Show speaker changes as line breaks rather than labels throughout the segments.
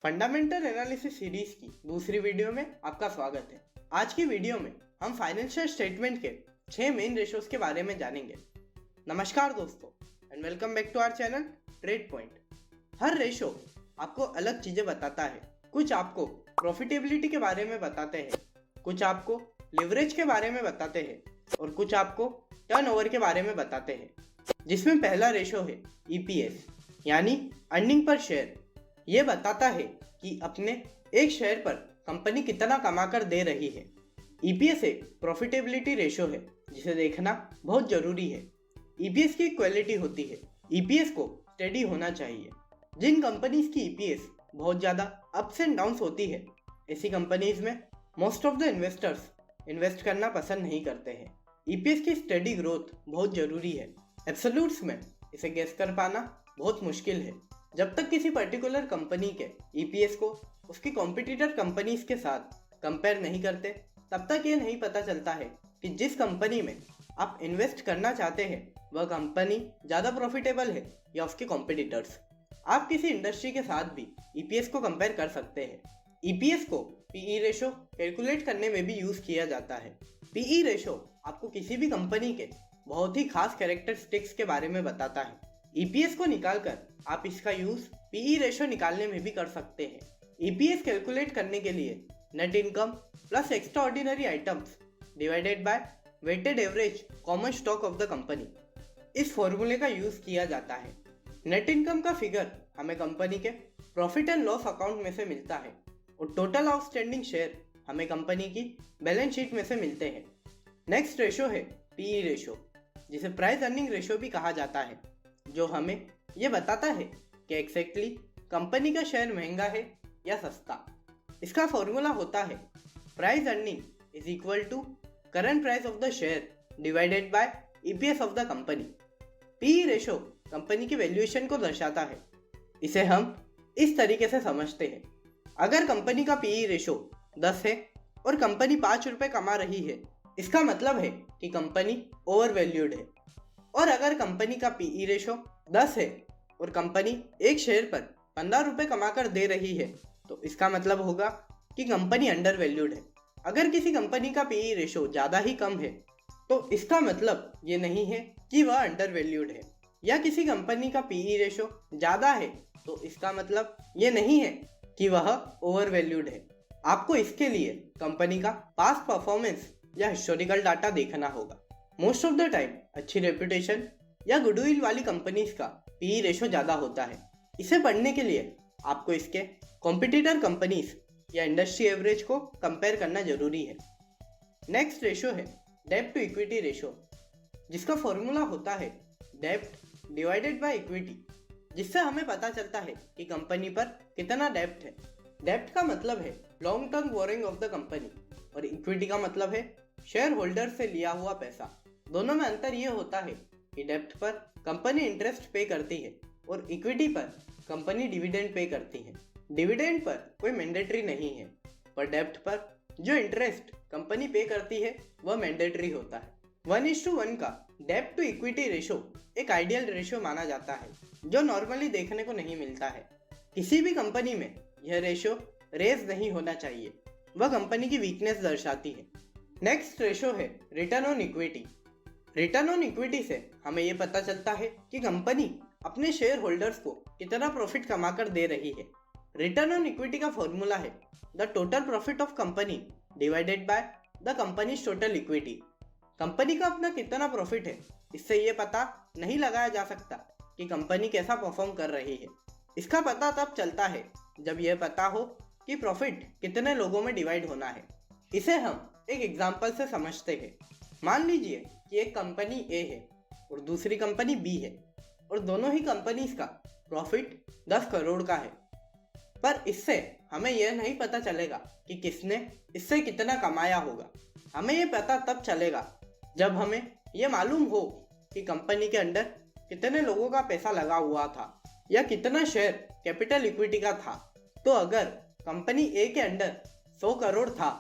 Fundamental analysis series की दूसरी video में आपका स्वागत है। आज की वीडियो में हम फाइनेंशियल स्टेटमेंट के 6 मेन रेशोज के बारे में जानेंगे। नमस्कार दोस्तों and welcome back to our channel Trade Point. हर रेशो आपको अलग चीजें बताता है। कुछ आपको प्रॉफिटेबिलिटी के बारे में बताते हैं, कुछ आपको लिवरेज के बारे में बताते हैं और कुछ आपको टर्नओवर के बारे में बताते हैं। जिसमें पहला रेशो है ईपीएस यानी अर्निंग पर शेयर। ये बताता है कि अपने एक शेयर पर कंपनी कितना कमाकर दे रही है। ईपीएस एक प्रॉफिटेबिलिटी रेशो है जिसे देखना बहुत जरूरी है। ईपीएस की क्वालिटी होती है, ईपीएस को स्टेडी होना चाहिए। जिन कंपनीज की ईपीएस बहुत ज़्यादा अप्स एंड डाउन्स होती है, ऐसी कंपनीज में most of the investors invest करना पसंद नहीं करते हैं। ईपीएस की स्टेडी ग्रोथ बहुत जरूरी है। एब्सोल्यूट्स में इसे गेस कर पाना बहुत मुश्किल है। जब तक किसी पर्टिकुलर कंपनी के ईपीएस को उसकी कॉम्पिटिटर कंपनीज के साथ कंपेयर नहीं करते, तब तक ये नहीं पता चलता है कि जिस कंपनी में आप इन्वेस्ट करना चाहते हैं वह कंपनी ज़्यादा प्रॉफिटेबल है या उसके कॉम्पिटिटर्स। आप किसी इंडस्ट्री के साथ भी ईपीएस को कंपेयर कर सकते हैं। ईपीएस को पीई रेशो कैलकुलेट करने में भी यूज़ किया जाता है। पीई रेशो आपको किसी भी कंपनी के बहुत ही खास कैरेक्टरिस्टिक्स के बारे में बताता है। ईपीएस को निकालकर आप इसका यूज पीई रेशो निकालने में भी कर सकते हैं। ईपीएस कैलकुलेट करने के लिए net income plus extraordinary items divided by weighted average common stock of the company, इस फॉर्मूले का यूज किया जाता है। नेट इनकम का फिगर हमें कंपनी के प्रॉफिट एंड लॉस अकाउंट में से मिलता है और टोटल आउटस्टैंडिंग शेयर हमें कंपनी की बैलेंस शीट में से मिलते हैं। नेक्स्ट रेशो है पीई रेशो, जिसे प्राइस अर्निंग रेशो भी कहा जाता है, जो हमें यह बताता है कि एग्जैक्टली कंपनी का शेयर महंगा है या सस्ता। इसका फॉर्मूला होता है price earning is equal to current price of the share divided by EPS of the company. PE ratio company की वैल्यूएशन को दर्शाता है। इसे हम इस तरीके से समझते हैं, अगर कंपनी का पीई रेशो 10 है और कंपनी 5 रुपये कमा रही है, इसका मतलब है कि कंपनी ओवर वैल्यूड है। और अगर कंपनी का पीई रेशो 10 है और कंपनी एक शेयर पर 15 रुपये कमाकर दे रही है, तो इसका मतलब होगा कि कंपनी अंडर वैल्यूड है। अगर किसी कंपनी का पीई रेशो ज़्यादा ही कम है, तो इसका मतलब ये नहीं है कि वह अंडर वैल्यूड है। या किसी कंपनी का पीई रेशो ज़्यादा है, तो इसका मतलब ये नहीं है कि वह ओवर वैल्यूड है। आपको इसके लिए कंपनी का पास्ट परफॉर्मेंस या हिस्टोरिकल डाटा देखना होगा। मोस्ट ऑफ द टाइम अच्छी रेपुटेशन या गुडविल वाली कंपनीज का पीई रेशो ज़्यादा होता है। इसे पढ़ने के लिए आपको इसके कॉम्पिटिटर कंपनीज या इंडस्ट्री एवरेज को कंपेयर करना जरूरी है। नेक्स्ट रेशो है डेब्ट टू इक्विटी रेशो, जिसका फॉर्मूला होता है डेब्ट डिवाइडेड बाय इक्विटी, जिससे हमें पता चलता है कि कंपनी पर कितना डेब्ट है। डेब्ट का मतलब है long term borrowing of the company और इक्विटी का मतलब है शेयर होल्डर से लिया हुआ पैसा। दोनों में अंतर यह होता है कि डेब्ट पर कंपनी इंटरेस्ट पे करती है और इक्विटी पर कंपनी डिविडेंड पे करती है। डिविडेंड पर कोई मैंडेटरी नहीं है, पर डेब्ट पर जो इंटरेस्ट कंपनी पे करती है वह मैंडेटरी होता है। 1:1 का डेब्ट टू इक्विटी रेशो एक आइडियल रेशो माना जाता है, जो नॉर्मली देखने को नहीं मिलता है। किसी भी कंपनी में यह रेशो रेज नहीं होना चाहिए, वह कंपनी की वीकनेस दर्शाती है। नेक्स्ट रेशो है return on equity. Return on equity से हमें यह पता चलता है कि कंपनी अपने शेयर होल्डर्स को कितना प्रॉफिट कमाकर दे रही है। रिटर्न ऑन इक्विटी का फॉर्मूला है the total profit of company divided by the companies total equity. Company का अपना कितना प्रॉफिट है, इससे यह पता नहीं लगाया जा सकता कि कंपनी कैसा परफॉर्म कर रही है। इसका पता तब चलता है जब यह पता हो कि प्रॉफिट कितने लोगों में डिवाइड होना है। इसे हम एक एग्जाम्पल से समझते हैं। मान लीजिए कि एक कंपनी ए है और दूसरी कंपनी बी है और दोनों ही कंपनीज का प्रॉफिट 10 करोड़ का है, पर इससे हमें यह नहीं पता चलेगा कि किसने इससे कितना कमाया होगा। हमें यह पता तब चलेगा जब हमें यह मालूम हो कि कंपनी के अंदर कितने लोगों का पैसा लगा हुआ था या कितना शेयर कैपिटल इक्विटी का था। तो अगर कंपनी ए के अंदर 100 करोड़ था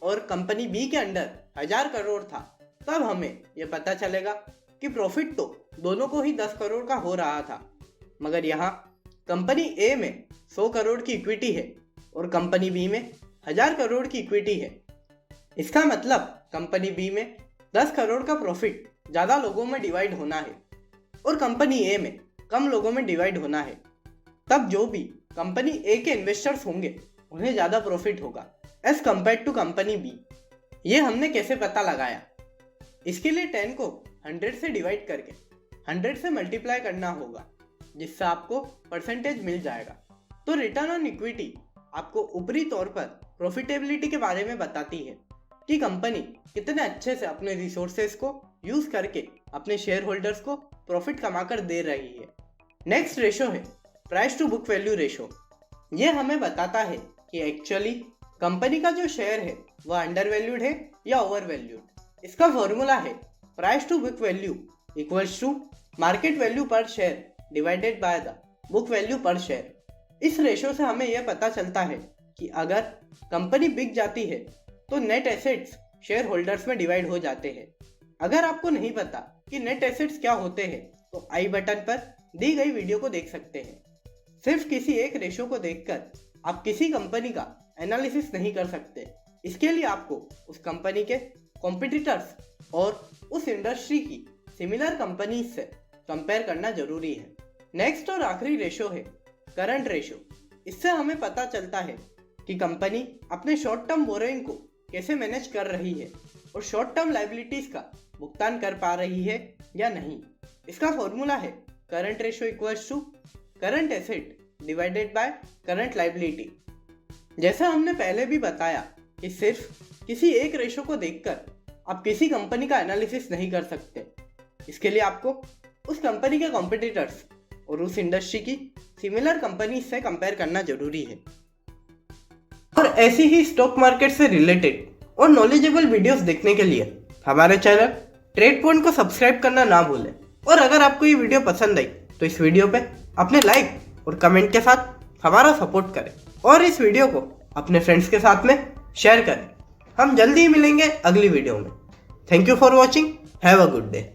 और कंपनी बी के अंदर 1000 करोड़ था, तब हमें यह पता चलेगा कि प्रॉफिट तो दोनों को ही 10 करोड़ का हो रहा था, मगर यहाँ कंपनी ए में 100 करोड़ की इक्विटी है और कंपनी बी में 1000 करोड़ की इक्विटी है, इसका मतलब कंपनी बी में 10 करोड़ का प्रॉफिट ज़्यादा लोगों में डिवाइड होना है और कंपनी ए में कम लोगों में डिवाइड होना है, तब जो भी कंपनी ए के इन्वेस्टर्स होंगे उन्हें ज़्यादा प्रॉफिट होगा as compare to company B. ये हमने कैसे पता लगाया? इसके लिए 10 को 100 से डिवाइड करके 100 से मल्टीप्लाई करना होगा, जिससे आपको परसेंटेज मिल जाएगा। तो रिटर्न ऑन इक्विटी आपको ऊपरी तौर पर प्रॉफिटेबिलिटी के बारे में बताती है कि कंपनी कितने अच्छे से अपने रिसोर्सेज को यूज करके अपने शेयर होल्डर्स को प्रॉफिट कमाकर दे रही है। नेक्स्ट रेशो है price to book value ratio. ये हमें बताता है कि एक्चुअली कंपनी का जो शेयर है वह अंडर वैल्यूड है या ओवर वैल्यूड। इसका फॉर्मूला है price to book value equals to market value per share divided by the book value per share. इस रेशो से हमें यह पता चलता है कि अगर कंपनी बिक जाती है तो नेट एसेट्स शेयर होल्डर्स में डिवाइड हो जाते हैं। अगर आपको नहीं पता कि नेट एसेट्स क्या होते हैं तो आई बटन पर दी गई वीडियो को देख सकते हैं। सिर्फ किसी एक रेशो को देखकर आप किसी कंपनी का एनालिसिस नहीं कर सकते। इसके लिए आपको उस कंपनी के कॉम्पिटिटर्स और उस इंडस्ट्री की सिमिलर कंपनीज से कंपेयर करना जरूरी है। नेक्स्ट और आखिरी रेशो है करंट रेशो। इससे हमें पता चलता है कि कंपनी अपने शॉर्ट टर्म बोरोइंग को कैसे मैनेज कर रही है और शॉर्ट टर्म लाइबिलिटीज का भुगतान कर पा रही है या नहीं। इसका फॉर्मूला है current ratio equals to current asset divided by current liability. जैसा हमने पहले भी बताया कि सिर्फ किसी एक रेशो को देखकर आप किसी कंपनी का एनालिसिस नहीं कर सकते। इसके लिए आपको उस कंपनी के कॉम्पिटिटर्स और उस इंडस्ट्री की सिमिलर कंपनी से कंपेयर करना जरूरी है। और ऐसी ही स्टॉक मार्केट से रिलेटेड और नॉलेजेबल वीडियोस देखने के लिए हमारे चैनल ट्रेड पॉइंट को सब्सक्राइब करना ना भूलें। और अगर आपको ये वीडियो पसंद आई तो इस वीडियो पे अपने लाइक और कमेंट के साथ हमारा सपोर्ट करें और इस वीडियो को अपने फ्रेंड्स के साथ में शेयर करें। हम जल्दी ही मिलेंगे अगली वीडियो में। Thank you for watching. Have a good day.